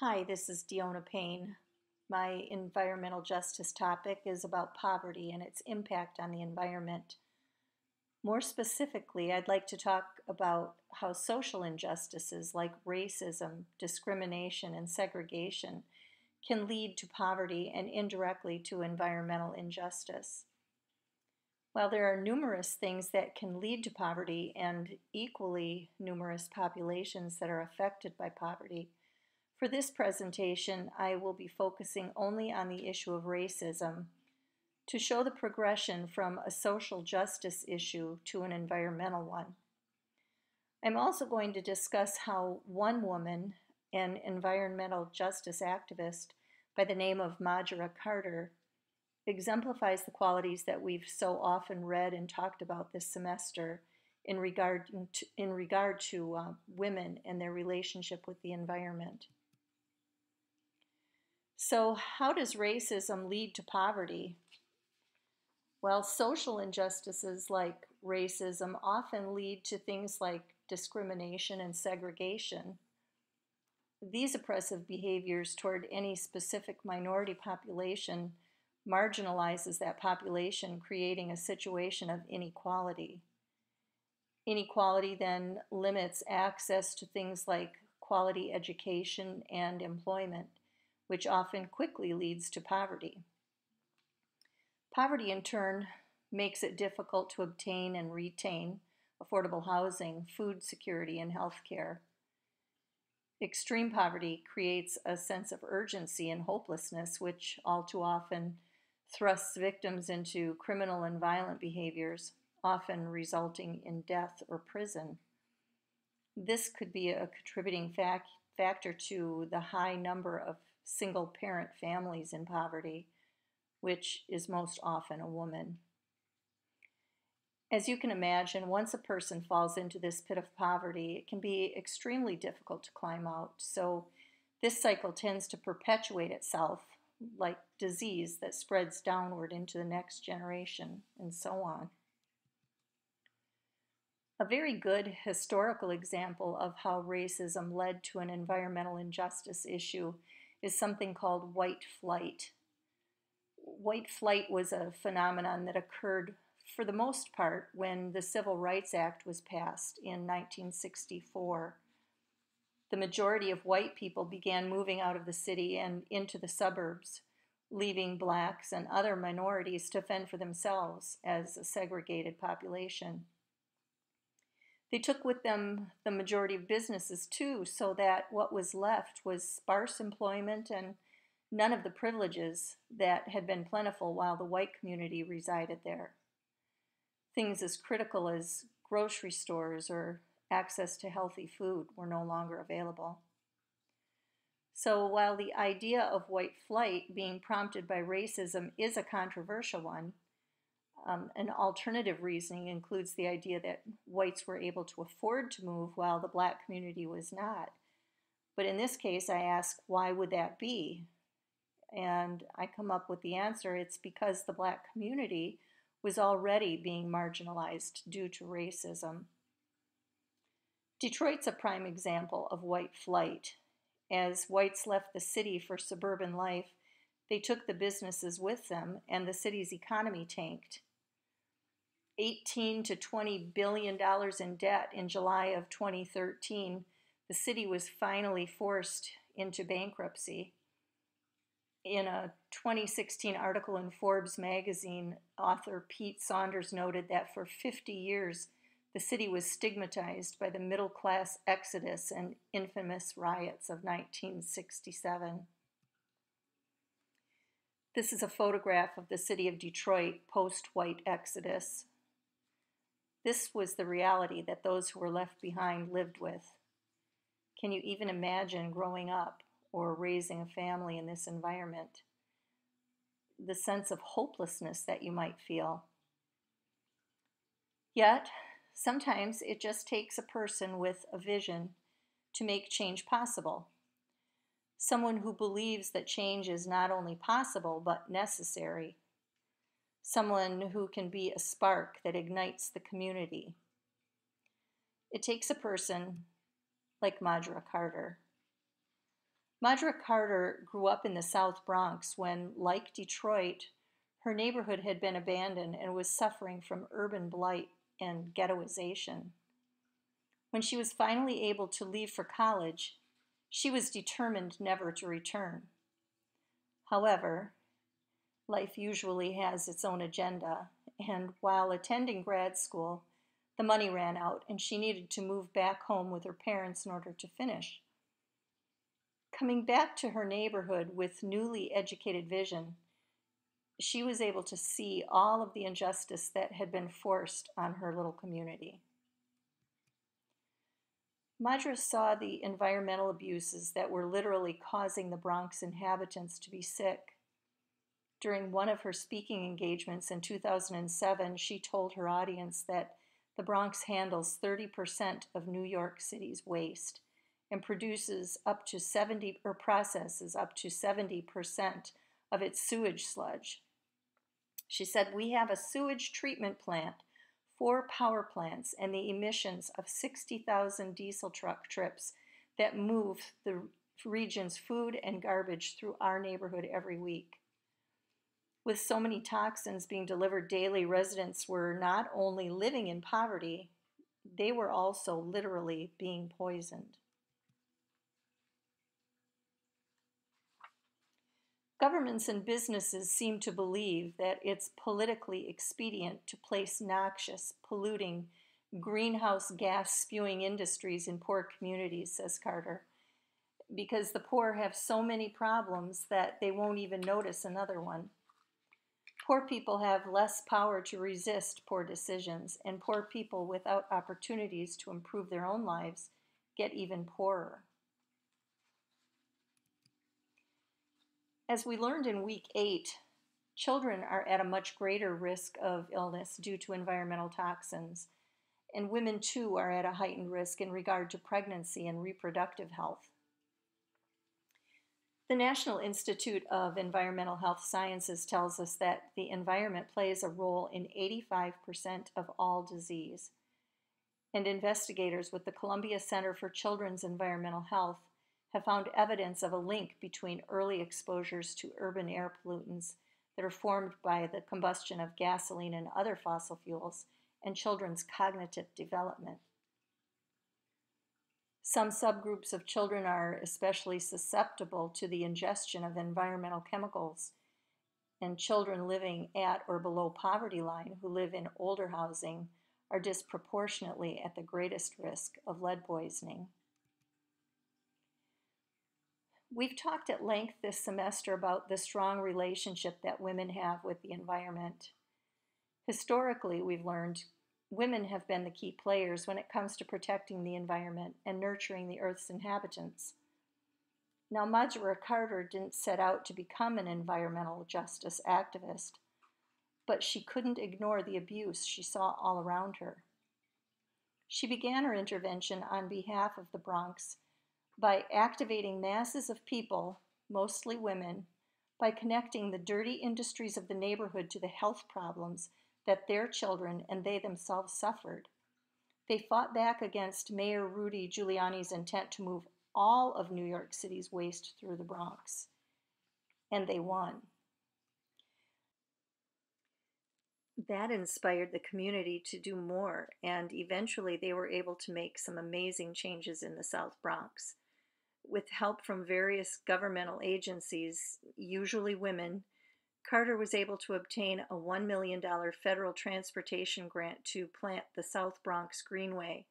Hi, this is Deona Payne. My environmental justice topic is about poverty and its impact on the environment. More specifically, I'd like to talk about how social injustices like racism, discrimination, and segregation can lead to poverty and indirectly to environmental injustice. While there are numerous things that can lead to poverty and equally numerous populations that are affected by poverty, for this presentation, I will be focusing only on the issue of racism to show the progression from a social justice issue to an environmental one. I'm also going to discuss how one woman, an environmental justice activist by the name of Majora Carter, exemplifies the qualities that we've so often read and talked about this semester in regard to women and their relationship with the environment. So, how does racism lead to poverty? Well, social injustices like racism often lead to things like discrimination and segregation. These oppressive behaviors toward any specific minority population marginalizes that population, creating a situation of inequality. Inequality then limits access to things like quality education and employment, which often quickly leads to poverty. Poverty, in turn, makes it difficult to obtain and retain affordable housing, food security, and health care. Extreme poverty creates a sense of urgency and hopelessness, which all too often thrusts victims into criminal and violent behaviors, often resulting in death or prison. This could be a contributing factor to the high number of single parent families in poverty, which is most often a woman. As you can imagine, once a person falls into this pit of poverty, it can be extremely difficult to climb out. So, this cycle tends to perpetuate itself like disease that spreads downward into the next generation, and so on. A very good historical example of how racism led to an environmental injustice issue is something called white flight. White flight was a phenomenon that occurred for the most part when the Civil Rights Act was passed in 1964. The majority of white people began moving out of the city and into the suburbs, leaving blacks and other minorities to fend for themselves as a segregated population. They took with them the majority of businesses too, so that what was left was sparse employment and none of the privileges that had been plentiful while the white community resided there. Things as critical as grocery stores or access to healthy food were no longer available. So while the idea of white flight being prompted by racism is a controversial one, an alternative reasoning includes the idea that whites were able to afford to move while the black community was not. But in this case, I ask, why would that be? And I come up with the answer: it's because the black community was already being marginalized due to racism. Detroit's a prime example of white flight. As whites left the city for suburban life, they took the businesses with them, and the city's economy tanked. 18 to $20 billion in debt in July of 2013, the city was finally forced into bankruptcy. In a 2016 article in Forbes magazine, author Pete Saunders noted that for 50 years, the city was stigmatized by the middle class exodus and infamous riots of 1967. This is a photograph of the city of Detroit post-white exodus. This was the reality that those who were left behind lived with. Can you even imagine growing up or raising a family in this environment? The sense of hopelessness that you might feel. Yet, sometimes it just takes a person with a vision to make change possible. Someone who believes that change is not only possible but necessary. Someone who can be a spark that ignites the community. It takes a person like Majora Carter. Madra Carter grew up in the South Bronx when, like Detroit, her neighborhood had been abandoned and was suffering from urban blight and ghettoization. When she was finally able to leave for college, she was determined never to return. However, life usually has its own agenda, and while attending grad school, the money ran out and she needed to move back home with her parents in order to finish. Coming back to her neighborhood with newly educated vision, she was able to see all of the injustice that had been forced on her little community. Madras saw the environmental abuses that were literally causing the Bronx inhabitants to be sick. During one of her speaking engagements in 2007, she told her audience that the Bronx handles 30% of New York City's waste and produces up to 70 or processes up to 70% of its sewage sludge. She said, "We have a sewage treatment plant, 4 power plants, and the emissions of 60,000 diesel truck trips that move the region's food and garbage through our neighborhood every week." With so many toxins being delivered daily, residents were not only living in poverty, they were also literally being poisoned. Governments and businesses seem to believe that it's politically expedient to place noxious, polluting, greenhouse gas spewing industries in poor communities, says Carter, because the poor have so many problems that they won't even notice another one. Poor people have less power to resist poor decisions, and poor people without opportunities to improve their own lives get even poorer. As we learned in week 8, children are at a much greater risk of illness due to environmental toxins, and women too are at a heightened risk in regard to pregnancy and reproductive health. The National Institute of Environmental Health Sciences tells us that the environment plays a role in 85% of all disease. And investigators with the Columbia Center for Children's Environmental Health have found evidence of a link between early exposures to urban air pollutants that are formed by the combustion of gasoline and other fossil fuels and children's cognitive development. Some subgroups of children are especially susceptible to the ingestion of environmental chemicals, and children living at or below poverty line who live in older housing are disproportionately at the greatest risk of lead poisoning. We've talked at length this semester about the strong relationship that women have with the environment. Historically, we've learned women have been the key players when it comes to protecting the environment and nurturing the Earth's inhabitants. Now, Marjorie Carter didn't set out to become an environmental justice activist, but she couldn't ignore the abuse she saw all around her. She began her intervention on behalf of the Bronx by activating masses of people, mostly women, by connecting the dirty industries of the neighborhood to the health problems that their children and they themselves suffered. They fought back against Mayor Rudy Giuliani's intent to move all of New York City's waste through the Bronx, and they won. That inspired the community to do more, and eventually they were able to make some amazing changes in the South Bronx. With help from various governmental agencies, usually women, Carter was able to obtain a $1 million federal transportation grant to plant the South Bronx Greenway,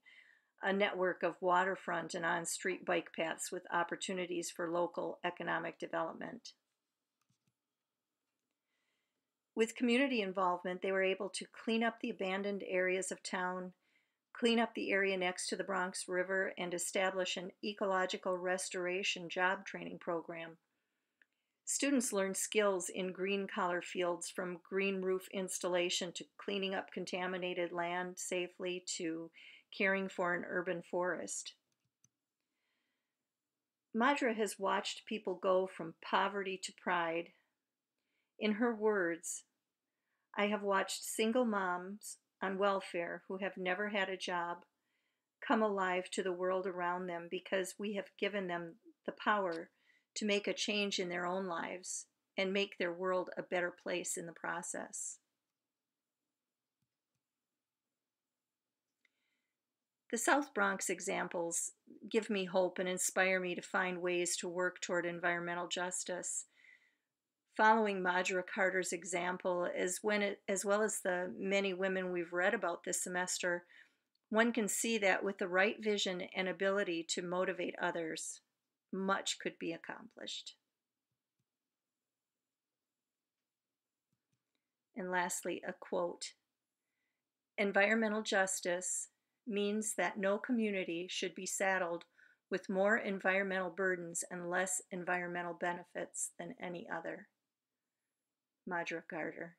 a network of waterfront and on-street bike paths with opportunities for local economic development. With community involvement, they were able to clean up the abandoned areas of town, clean up the area next to the Bronx River, and establish an ecological restoration job training program. Students learned skills in green-collar fields, from green roof installation to cleaning up contaminated land safely to caring for an urban forest. Madra has watched people go from poverty to pride. In her words, "I have watched single moms on welfare who have never had a job come alive to the world around them because we have given them the power to make a change in their own lives and make their world a better place in the process. The South Bronx examples give me hope and inspire me to find ways to work toward environmental justice. Following Madra Carter's example, as well as the many women we've read about this semester, one can see that with the right vision and ability to motivate others, much could be accomplished. And lastly, a quote: "Environmental justice means that no community should be saddled with more environmental burdens and less environmental benefits than any other." Madra Carter.